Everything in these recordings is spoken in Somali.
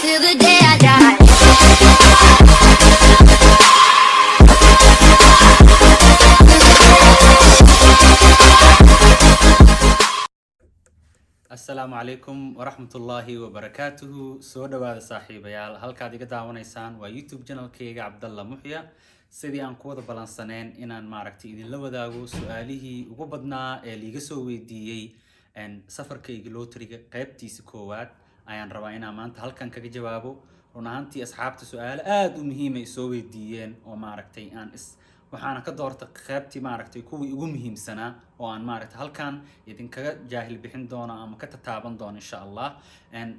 till the day I die. السلام عليكم ورحمة الله وبركاته. سو دواada saaxiibayaal halkaad iga daawanaysaan waa YouTube channelkayga Cabdalla Muxya. sidii aan ku wada balansaneen inaan maaragtay idin la wadaago su'aalihii ugu badnaa ee liiga soo weydiiyay safarkayga lottery-ga qaybtiisa koowaad ayaan rabaa inaan maanta halkan kaga jawaabo. run ahaantii asxaabta su'aalo aad u muhiim ah soo weydiiyeen oo maaragtay waxaana ka doortay qaybtii maaragtay kuwii ugu muhiimsanaa oo aan maaragtay halkan idinkaga jaahil bixin doono ama ka tataaban doono insha Allah.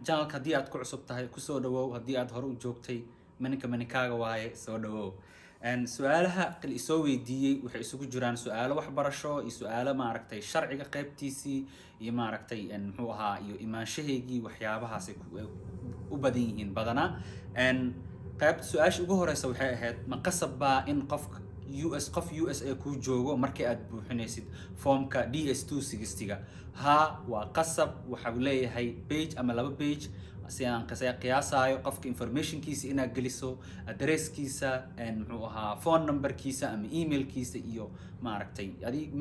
channelka haddii aad ku cusub tahay ku soo dhawow, haddii aad hore u joogtay manikaaga waaye soo dhawow. su'aalaha qil soo weydiiyay waxay isugu jiraan su'aalo waxbarasho iyo su'aalo maaragtay sharciga qaybtiisii iyo maaragtay muxuu ahaa iyo imaanshaheygii waxyaabahaas u badan yihiin badana. qaybta su'aasha ugu horeysa waxay ahayd ma qasab baa in qof USA ku joogo markii aad buuxinaysid foomka DS260-ga? haa, waa qasab. waxa uu leeyahay page ama laba page si aan qiyaasayo qofka informationkiisa inaad geliso, addresskiisa, muxuu ahaa phone numberkiisa ama emailkiisa iyo maaragtay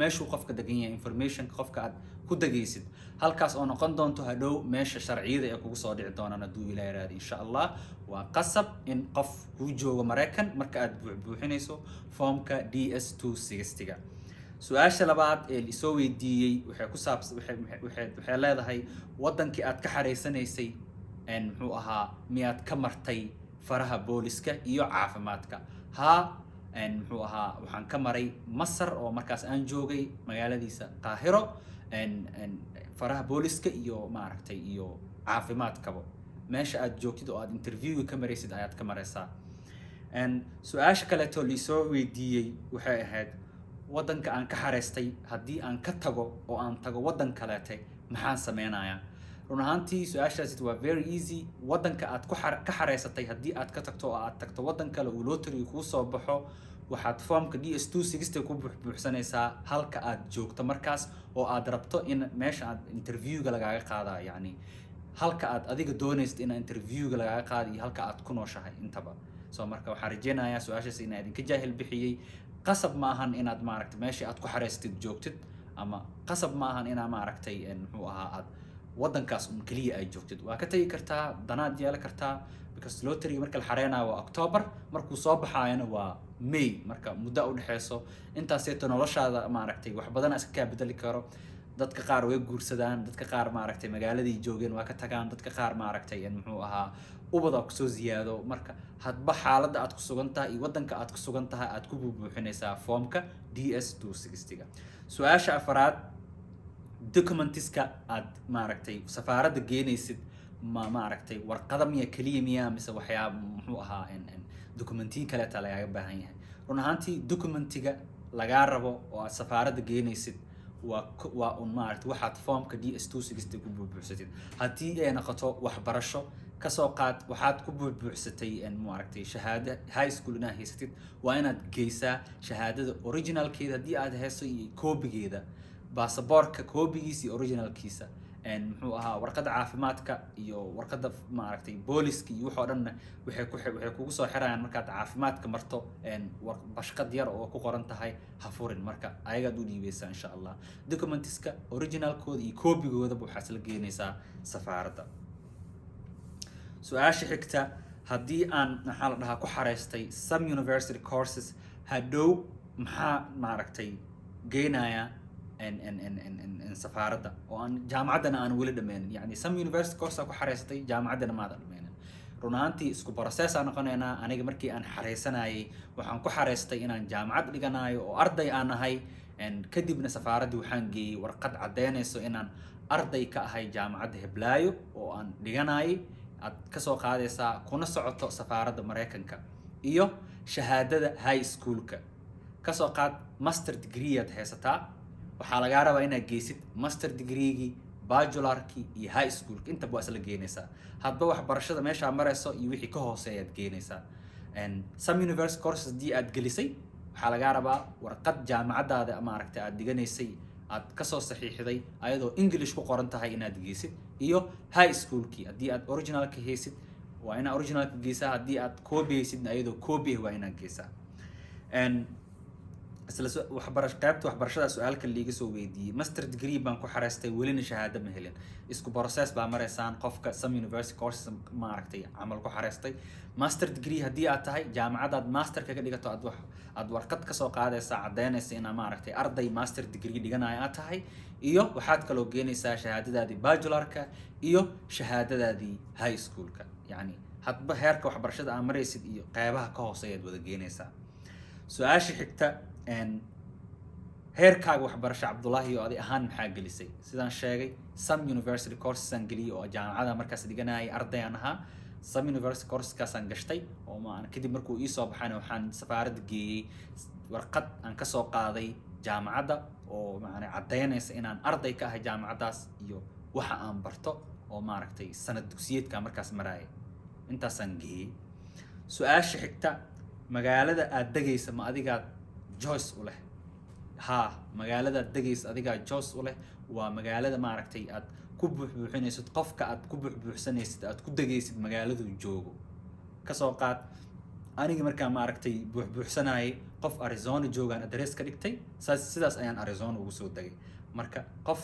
meeshuu qofka degan yahay informationka qofka aad ku dagaysid. halkaas oo noqon doonto hadhow meesha sharciyada ee kugu soo dhici doonaan hadduu ilaa yaraado insha Allah. waa qasab in qof kuu joogo Mareykan marka aad buuxinayso foomka DS260-ga. su-aasha labaad ee soo weydiiyay waxay leedahay wadankii aad ka xareysanaysay muxuu ahaa miyaad ka martay faraha booliska iyo caafimaadka? haa, muxuu ahaa waxaan ka maray Masar oo markaas aan joogay magaaladiisa Qaahiro. faraha booliska iyo maaragtay iyo caafimaadkaba meesha aad joogtid oo aad interviewga ka maraysid ayaad ka maraysaa. su-aasha kaleeto li soo weydiiyay waxay ahayd wadanka aan ka xareystay haddii aan ka tago oo aan tago wadan kaleete maxaan sameynayaa? run ahaantii su-aashaasi waa very easy. wadanka aad ka xareysatay haddii aad ka tagto oo aad tagto wadan kale uu lottery kuu soo baxo waxaad foomka DS260 ku buuxsanaysaa halka aad joogto markaas oo aad rabto in meesha aad interviewga lagaaga qaada, yani halka aad adiga doonaysid in interviewga lagaaga qaado iyo halka aad ku nooshahay intaba. soo marka waxaan rajeynayaa su-aashaas inaan idinka jaahil bixiyay. qasab ma ahan inaad maaragtay meesha aad ku xareystid joogtid, ama qasab ma ahan inaad maaragtay muxuu ahaa aad wadankaas kaliya ay joogtid. waa ka tagi kartaa danaad yeelan kartaa because lottery marka la xareynayo waa October, markuu soo baxayana waa May. marka muddo u dhaxeyso intaaseeto noloshaada maaragtay wax badan iska ka bedeli karo. dadka qaar way guursadaan, dadka qaar maaragtay magaaladii joogeen waa ka tagaan, dadka qaar maaragtay muxuu ahaa ubada ku soo ziyaado. marka hadba xaaladda aad ku sugan tahay iyo wadanka aad ku sugan tahay aad ku buuxinaysaa foomka DS260-ga. su-aasha afraad documentiska aad maaragtay safaaradda geenaysid maaragtay warqada miya kaliya miya mise waxyaaba muxuu ahaa documentiyin kale taa lagaaga baahan yahay? run ahaantii documentiga lagaa rabo oo aad safaaradda geenaysid waa maaragtay waxaad foomka DS260 ku buuxsatid. haddii ay noqoto waxbarasho kasoo qaad waxaad ku buuxsatay maaragtay shahaado high school inaad haysatid, waa inaad geysaa shahaadada originalkeeda haddii aad hayso iyo koobigeeda, baasaboorka koobigiisa iyo originalkiisa, muxuu ahaa warqada caafimaadka iyo warqada maaragtay booliska iyo waxoo dhanna waxay kugu soo xirayaan markaad caafimaadka marto bashqad yar oo ku qoran tahay ha furin. marka ayagaad u dhiibeysaa insha Allah. documentiska originalkooda iyo koobigoodaba waxaad isla geenaysaa safaaradda. su-aasha xigta haddii aan maxaa la dhahaa ku xareystay some university courses hadhow maxaa maaragtay geenaya safaaradda oo aan jaamacaddana aan weli dhameynin, yani some university course ku xareysatay jaamacaddana maadan dhameynin. run ahaantii isku process aan noqonaynaa. aniga markii aan xareysanayay waxaan ku xareystay inaan jaamacad dhiganayo oo arday aan ahay, kadibna safaaraddii waxaan geeyey warqad caddeynayso inaan arday ka ahay jaamacadda Heblaayo oo aan dhiganayay. aad kasoo qaadaysaa kuna socoto safaaradda Mareykanka iyo shahaadada high schoolka. kasoo qaad master degree aad haysataa, waxaa lagaa rabaa inaad geysid master degreegii, bachelorkii iyo high schoolka intaba waa isla geenaysaa. hadba waxbarashada meesha marayso iyo wixii ka hooseeya aad geenaysaa. some university courses haddii aad gelisay waxaa lagaa rabaa warqad jaamacaddaada maaragtay aad dhiganaysay aad kasoo saxiixday ayadoo English ku qoran tahay inaad geysid iyo high schoolkii haddii aad originalka haysid waa ina originalka geysaa haddii aad koobiyeysidna ayadoo koobi waa inaad geysaa isla qaybta waxbarashada su-aalka liiga soo weydiiyey master degree baan ku xareystay welina shahaado ma helin isku process baa maraysaan qofka some university courses maaragtay camal ku xareystay master degree haddii aad tahay jaamacadaad master kaga dhigato aad warqad kasoo qaadaysaa caddeynaysa inaa maaragtay arday master degree dhiganaya aad tahay iyo waxaad kaloo geenaysaa shahaadadaadii bajularka iyo shahaadadaadii high schoolka yacni hadba heerka waxbarashada aad maraysid iyo qeybaha ka hooseeyaad wada geenaysaa su-aasha xigta heerkaaga waxbarasho cabdullaahi oo adi ahaan maxaa gelisay sidaan sheegay some university courses aan geliyay oo jaamacada markaas dhiganayay ardayaan ahaa some university courseskaasaan gashtay oo kadib markuu ii soo baxayna waxaan safaaradda geeyey warqad aan kasoo qaaday jaamacadda oo macnaa caddeynaysa inaan arday ka ahay jaamacaddaas iyo waxa aan barto oo maaragtay sanad dugsiyeedka markaas maraaya intaasaan geeyey su-aasha xigta magaalada aad degaysa ma adigaad joyce u leh haa magaalada aad degaysa adigaa joyce u leh waa magaalada maaragtay aad ku buuxbuuxinaysid qofka aad ku buuxbuuxsanaysid aad ku degaysid magaaladu joogo kasoo qaad aniga markaa maaragtay buuxbuuxsanayay qof Arizona joogaan address ka dhigtay sidaas ayaan Arizona ugu soo degay marka qof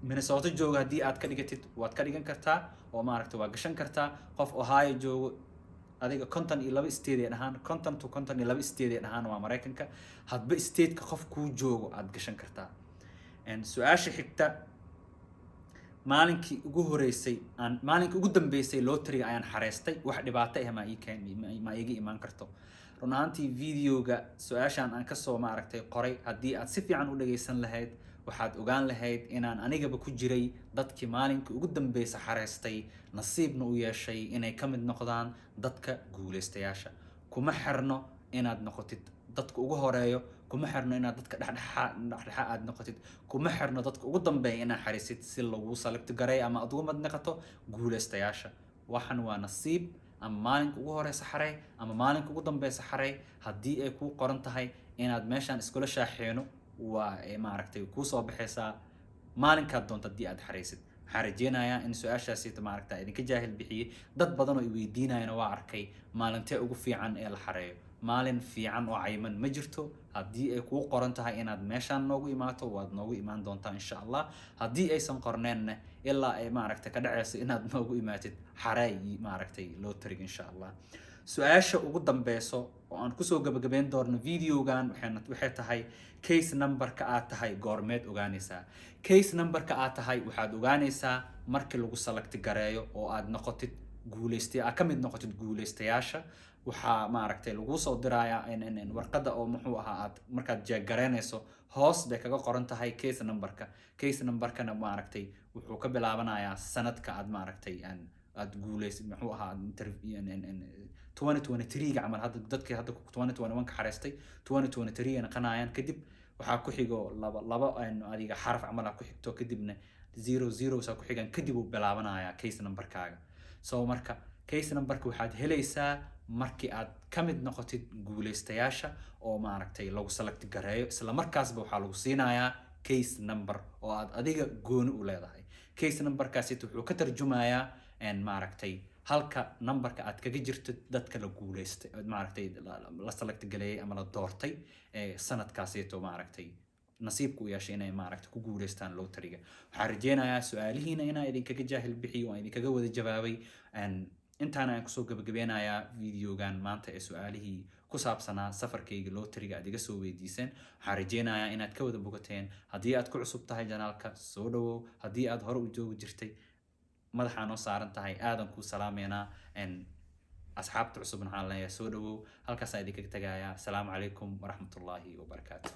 Minnesota jooga haddii aad ka dhigatid waad ka dhigan kartaa oo maaragtay waa gashan kartaa qof Ohio joogo adiga 52 state ee dhahaan 52 state ee dhahaan waa Mareykanka hadba state ka qof ku joogo aad gashan kartaa su-aasha xigta maalinkii ugu dambeysay lottery ayaan xareystay wax dhibaato ah ma iga imaan karto run ahaantii videoga su-aashan aan kasoo maaragtay qoray haddii aad si fiican u dhageysan lahayd waxaad ogaan lahayd inaan anigaba ku jiray dadkii maalinkii ugu dambeysay xareystay nasiibna u yeeshay inay ka mid noqdaan dadka guuleystayaasha kuma xirno inaad noqotid dadka ugu horeeyo kuma xirno inaad dadka dhexdhexa aad noqotid kuma xirno dadka ugu dambeeya inaad xariisid si lagu select garay ama aad uga mid noqoto guuleystayaasha waxan waa nasiib ama maalinka ugu horeysa xarey ama maalinka ugu dambeysa xarey haddii ay kuu qoran tahay inaad meeshaan iskula shaaxeeno waa maaragtay kuu soo baxaysaa maalinkaad doonto haddii aad xareysid waxaan rajeynayaa in su-aashaasi maaragta idinka jaahil bixiyey dad badan oo i weydiinayana waa arkay maalintee ugu fiican ee la xareeyo maalin fiican oo cayman ma jirto haddii ay kuu qoran tahay inaad meeshaan noogu imaato waad noogu imaan doontaa insha allah haddii aysan qorneenna ilaa ay maaragtay ka dhacayso inaad noogu imaatid xareey maaragtay lottery insha allah su-aasha ugu dambeyso oo aan kusoo gabagabeyn doorno videogan waxay tahay case numberka aad tahay goormeed ogaanaysaa case numberka aad tahay waxaad ogaanaysaa markii lagu select gareeyo oo aad noqotid ka mid noqotid guuleystayaasha waxaa maaragtay lagu soo dirayaa warqada oo muxuu ahaa aad markaad jeeggareynayso hoos bay kaga qoran tahay case numberkana maaragtay wuxuu ka bilaabanayaa sanadka aad maaragtay aad guuleysid muxuu ahaa 2023 camal hadda dadkii hadda 2021 ka xareystay 2023 ay qanayaan kadib waxaa ku xigo laba adiga xaraf camal ku xigto kadibna 00 sa ku xigan kadib uu bilaabanayaa case numberkaaga soo marka case numberka waxaad helaysaa markii aad ka mid noqotid guuleystayaasha oo maaragtay lagu select gareeyo isla markaasba waxaa lagu siinayaa case number oo aad adiga gooni u leedahay case numberkaasi wuxuu ka tarjumayaa maaragtay halka numberka aad kaga jirto dadka la guuleystay maaragtay la select gareeyay ama la doortay sanadkaasito maaragtay nasiibku u yeeshay inay maaragtay ku guuleystaan lotteryga waxaan rajeynayaa su-aalihiina inaan idinkaga jaahil bixiyo oo idinkaga wada jawaabay intaana aan kusoo gabagabeynayaa videogan maanta ee su-aalihii ku saabsanaa safarkayga lotteryga aad iga soo weydiiseen waxaan rajeynayaa inaad ka wada bogateen haddii aad ku cusub tahay janaalka soo dhawow haddii aad hore u joogi jirtay madaxaa noo saaran tahay aadan kuu salaameynaa asxaabta cusubna waxaan leeyahay soo dhawow halkaasaan idinkaga tagayaa asalaamu calaykum waraxmatullaahi wabarakaatu